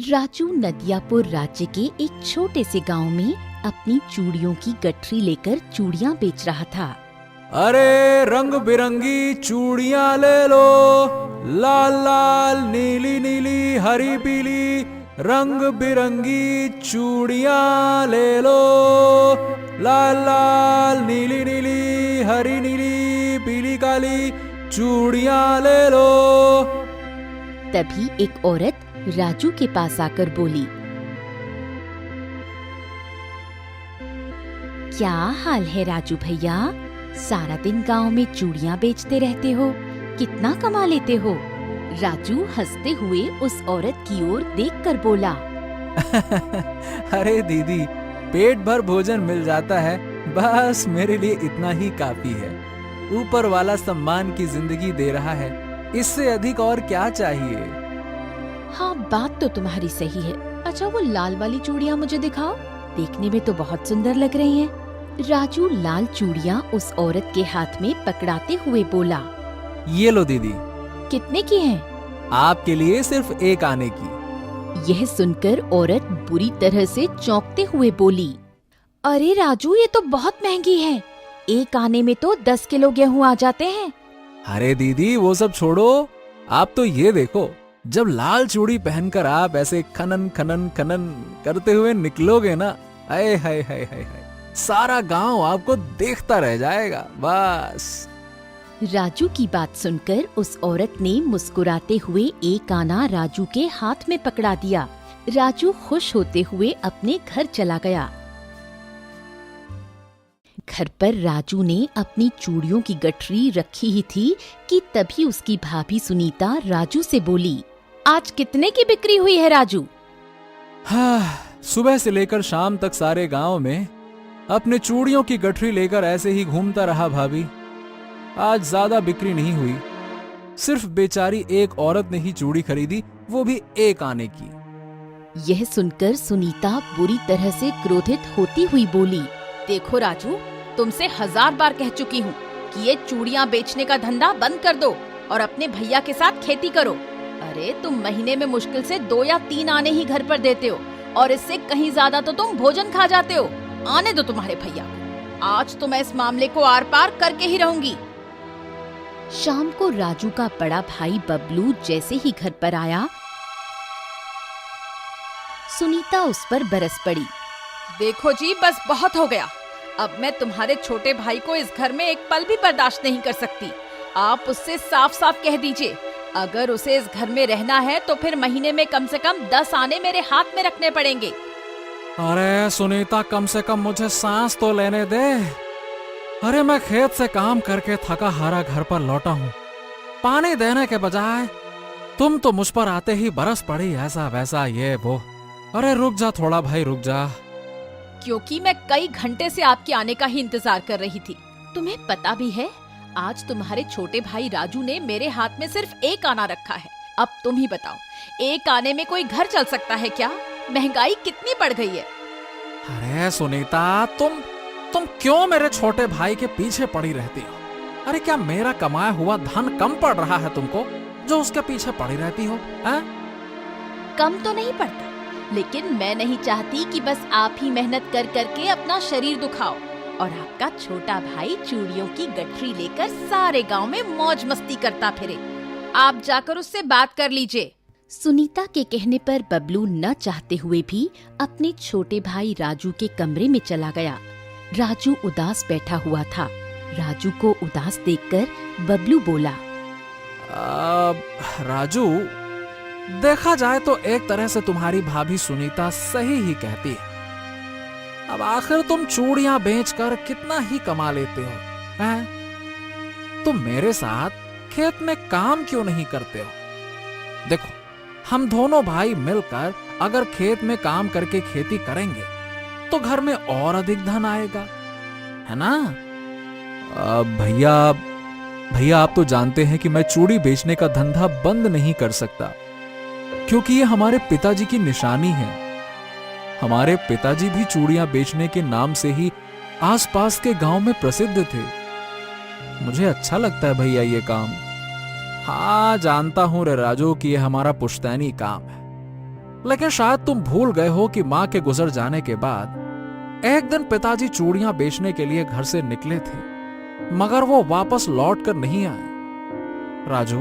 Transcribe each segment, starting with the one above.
राजू नदियापुर राज्य के एक छोटे से गांव में अपनी चूड़ियों की गठरी लेकर चूड़ियां बेच रहा था। अरे रंग बिरंगी चूड़ियां ले लो, लाल लाल नीली नीली हरी पीली, रंग बिरंगी चूड़ियां ले लो, लाल लाल नीली नीली हरी नीली पीली काली चूड़ियां ले लो। तभी एक औरत राजू के पास आकर बोली, क्या हाल है राजू भैया? सारा दिन गांव में चूड़ियां बेचते रहते हो, कितना कमा लेते हो? राजू हंसते हुए उस औरत की ओर देखकर बोला, अरे दीदी, पेट भर भोजन मिल जाता है, बस मेरे लिए इतना ही काफी है। ऊपर वाला सम्मान की जिंदगी दे रहा है, इससे अधिक और क्या चाहिए? हाँ, बात तो तुम्हारी सही है। अच्छा, वो लाल वाली चूड़ियां मुझे दिखाओ, देखने में तो बहुत सुंदर लग रही हैं। राजू लाल चूड़ियां उस औरत के हाथ में पकड़ाते हुए बोला, ये लो दीदी। कितने की हैं? आपके लिए सिर्फ एक आने की। यह सुनकर औरत बुरी तरह से चौंकते हुए बोली, अरे राजू, ये तो बहुत महंगी है। एक आने में तो 10 किलो गेहूं आ जाते हैं। अरे दीदी, वो सब छोड़ो, आप तो ये देखो, जब लाल चूड़ी पहनकर आप ऐसे खनन खनन खनन करते हुए निकलोगे ना, आए हाय हाय हाय हाय, सारा गांव आपको देखता रह जाएगा बस। राजू की बात सुनकर उस औरत ने मुस्कुराते हुए एक आना राजू के हाथ में पकड़ा दिया। राजू खुश होते हुए अपने घर चला गया। घर पर राजू ने अपनी चूड़ियों की गठरी रखी ही थी कि तभी उसकी भाभी सुनीता राजू से बोली, आज कितने की बिक्री हुई है राजू? हाँ, सुबह से लेकर शाम तक सारे गांव में अपने चूड़ियों की गठरी लेकर ऐसे ही घूमता रहा भाभी। आज ज्यादा बिक्री नहीं हुई, सिर्फ बेचारी एक औरत ने ही चूड़ी खरीदी, वो भी एक आने की। यह सुनकर सुनीता बुरी तरह से क्रोधित होती हुई बोली, देखो राजू, तुमसे 1000 बार कह चुकी हूँ कि ये चूड़ियाँ बेचने का धंधा बंद कर दो और अपने भैया के साथ खेती करो। अरे तुम महीने में मुश्किल से 2 या 3 आने ही घर पर देते हो और इससे कहीं ज्यादा तो तुम भोजन खा जाते हो। आने दो तुम्हारे भैया को, आज तो मैं इस मामले को आर पार करके ही रहूंगी। शाम को राजू का बड़ा भाई बबलू जैसे ही घर पर आया, सुनीता उस पर बरस पड़ी, देखो जी, बस बहुत हो गया। अब मैं तुम्हारे छोटे भाई को इस घर में एक पल भी बर्दाश्त नहीं कर सकती। आप उससे साफ साफ कह दीजिए, अगर उसे इस घर में रहना है तो फिर महीने में कम से कम 10 आने मेरे हाथ में रखने पड़ेंगे। अरे सुनीता, कम से कम मुझे सांस तो लेने दे। अरे मैं खेत से काम करके थका हारा घर पर लौटा हूँ, पानी देने के बजाय तुम तो मुझ पर आते ही बरस पड़ी, ऐसा वैसा ये वो। अरे रुक जा थोड़ा भाई, रुक जा। क्योंकि मैं कई घंटे से आपके आने का ही इंतजार कर रही थी। तुम्हें पता भी है, आज तुम्हारे छोटे भाई राजू ने मेरे हाथ में सिर्फ एक आना रखा है। अब तुम ही बताओ, एक आने में कोई घर चल सकता है क्या? महंगाई कितनी बढ़ गई है। अरे सुनीता, तुम क्यों मेरे छोटे भाई के पीछे पड़ी रहती हो? अरे क्या मेरा कमाया हुआ धन कम पड़ रहा है तुमको, जो उसके पीछे पड़ी रहती हो? कम तो नहीं पड़ता, लेकिन मैं नहीं चाहती कि बस आप ही मेहनत कर करके अपना शरीर दुखाओ और आपका छोटा भाई चूड़ियों की गठरी लेकर सारे गांव में मौज मस्ती करता फिरे। आप जाकर उससे बात कर लीजिए। सुनीता के कहने पर बबलू न चाहते हुए भी अपने छोटे भाई राजू के कमरे में चला गया। राजू उदास बैठा हुआ था। राजू को उदास देखकर बबलू बोला, राजू, देखा जाए तो एक तरह से तुम्हारी भाभी सुनीता सही ही कहती है। अब आखिर तुम चूड़ियां बेचकर कितना ही कमा लेते हो, हैं? तुम मेरे साथ खेत में काम क्यों नहीं करते हो? देखो, हम दोनों भाई मिलकर अगर खेत में काम करके खेती करेंगे तो घर में और अधिक धन आएगा, है ना? भैया आप तो जानते हैं कि मैं चूड़ी बेचने का धंधा बंद नहीं कर सकता, क्योंकि ये हमारे पिताजी की निशानी है। हमारे पिताजी भी चूड़ियां बेचने के नाम से ही आसपास के गांव में प्रसिद्ध थे। मुझे अच्छा लगता है भैया ये काम। हाँ, जानता हूं रे राजू कि ये हमारा पुश्तैनी काम है, लेकिन शायद तुम भूल गए हो कि मां के गुजर जाने के बाद एक दिन पिताजी चूड़ियां बेचने के लिए घर से निकले थे, मगर वो वापस लौट कर नहीं आए। राजू,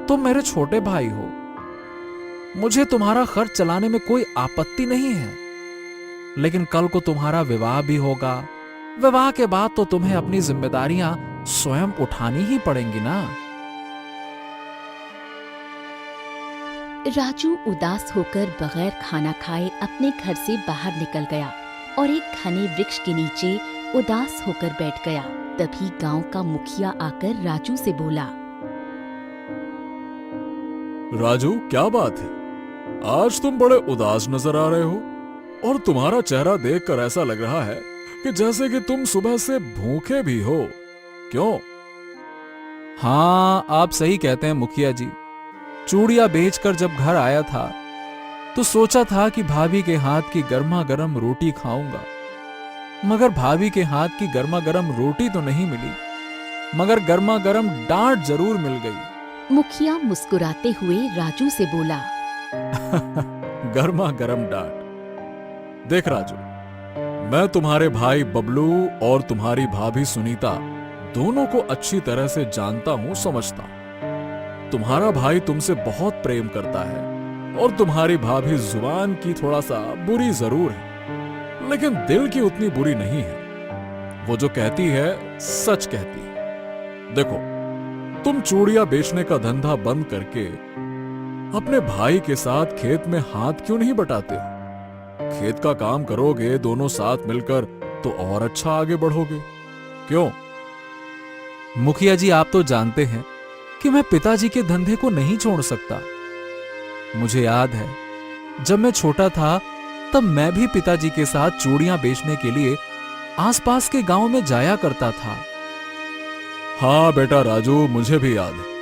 तुम मेरे छोटे भाई हो, मुझे तुम्हारा खर्च चलाने में कोई आपत्ति नहीं है, लेकिन कल को तुम्हारा विवाह भी होगा। विवाह के बाद तो तुम्हें अपनी जिम्मेदारियां स्वयं उठानी ही पड़ेंगी ना। राजू उदास होकर बगैर खाना खाए अपने घर से बाहर निकल गया और एक घने वृक्ष के नीचे उदास होकर बैठ गया। तभी गांव का मुखिया आकर राजू से बोला, राजू, क्या बात है? आज तुम बड़े उदास नजर आ रहे हो और तुम्हारा चेहरा देखकर ऐसा लग रहा है कि जैसे कि तुम सुबह से भूखे भी हो। क्यों? हाँ, आप सही कहते हैं मुखिया जी। चूड़ियां बेचकर जब घर आया था तो सोचा था कि भाभी के हाथ की गर्मा गर्म रोटी खाऊंगा, मगर भाभी के हाथ की गर्मा गर्म रोटी तो नहीं मिली, मगर गर्मा गर्म डांट जरूर मिल गई। मुखिया मुस्कुराते हुए राजू से बोला, गर्मा गर्म डांट। देख राजू, मैं तुम्हारे भाई बबलू और तुम्हारी भाभी सुनीता दोनों को अच्छी तरह से जानता हूं, समझता हूं। तुम्हारा भाई तुमसे बहुत प्रेम करता है और तुम्हारी भाभी जुबान की थोड़ा सा बुरी जरूर है, लेकिन दिल की उतनी बुरी नहीं है। वो जो कहती है सच कहती है। देखो, तुम चूड़ियां बेचने का धंधा बंद करके अपने भाई के साथ खेत में हाथ क्यों नहीं बटाते हो? खेत का काम करोगे दोनों साथ मिलकर तो और अच्छा आगे बढ़ोगे। क्यों? मुखिया जी, आप तो जानते हैं कि मैं पिताजी के धंधे को नहीं छोड़ सकता। मुझे याद है, जब मैं छोटा था तब मैं भी पिताजी के साथ चूड़ियां बेचने के लिए आसपास के गांव में जाया करता था। हाँ बेटा राजू, मुझे भी याद है।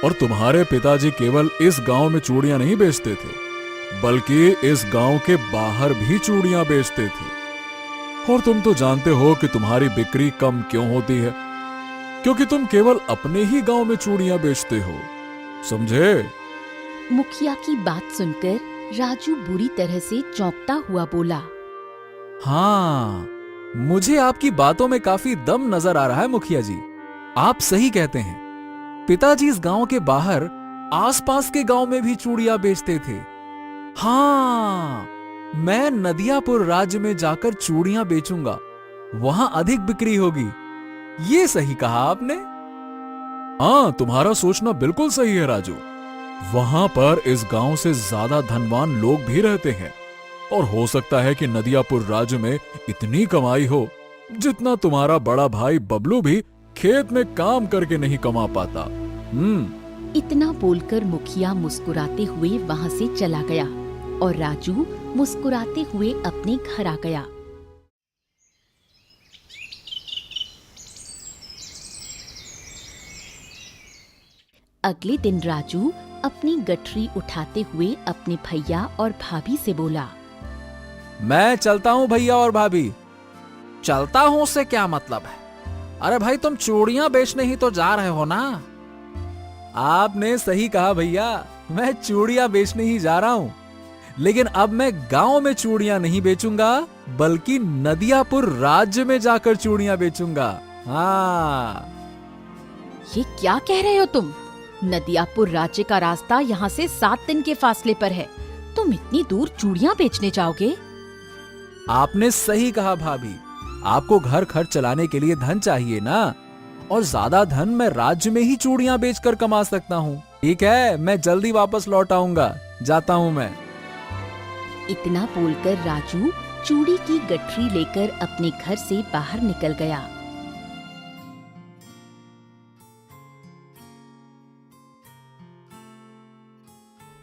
और तुम्हारे पिताजी केवल इस गांव में चूड़ियां नहीं बेचते थे, बल्कि इस गांव के बाहर भी चूड़ियां बेचते थे। और तुम तो जानते हो कि तुम्हारी बिक्री कम क्यों होती है, क्योंकि तुम केवल अपने ही गांव में चूड़ियां बेचते हो, समझे? मुखिया की बात सुनकर राजू बुरी तरह से चौंकता हुआ बोला, हाँ, मुझे आपकी बातों में काफी दम नजर आ रहा है मुखिया जी। आप सही कहते हैं, पिताजी इस गांव के बाहर आसपास के गांव में भी चूड़ियां बेचते थे। हाँ, मैं नदियापुर राज्य में जाकर चूड़ियां बेचूंगा, वहां अधिक बिक्री होगी। ये सही कहा आपने। हाँ, तुम्हारा सोचना बिल्कुल सही है राजू। वहां पर इस गांव से ज्यादा धनवान लोग भी रहते हैं और हो सकता है कि नदियापुर राज्य में इतनी कमाई हो जितना तुम्हारा बड़ा भाई बबलू भी खेत में काम करके नहीं कमा पाता। इतना बोलकर मुखिया मुस्कुराते हुए वहां से चला गया और राजू मुस्कुराते हुए अपने घर आ गया। अगले दिन राजू अपनी गठरी उठाते हुए अपने भैया और भाभी से बोला, मैं चलता हूं भैया और भाभी। चलता हूं से क्या मतलब है? अरे भाई, तुम चूड़ियां बेचने ही तो जा रहे हो ना। आपने सही कहा भैया, मैं चूड़ियां बेचने ही जा रहा हूं, लेकिन अब मैं गांव में चूड़ियां नहीं बेचूंगा, बल्कि नदियापुर राज्य में जाकर चूड़ियां बेचूंगा। हाँ। ये क्या कह रहे हो तुम? नदियापुर राज्य का रास्ता यहाँ से 7 दिन के फासले पर है। तुम इतनी दूर चूड़ियां बेचने जाओगे? आपने सही कहा भाभी, आपको घर खर्च चलाने के लिए धन चाहिए ना, और ज्यादा धन मैं राज्य में ही चूड़ियां बेचकर कमा सकता हूँ। ठीक है, मैं जल्दी वापस लौट आऊंगा, जाता हूँ मैं। इतना बोलकर राजू चूड़ी की गठरी लेकर अपने घर से बाहर निकल गया।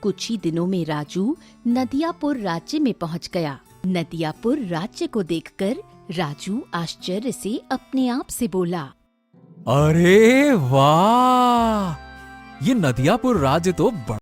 कुछ ही दिनों में राजू नदियापुर राज्य में पहुंच गया। नदियापुर राज्य को देखकर राजू आश्चर्य से अपने आप से बोला, अरे वाह, ये नदियापुर राज्य तो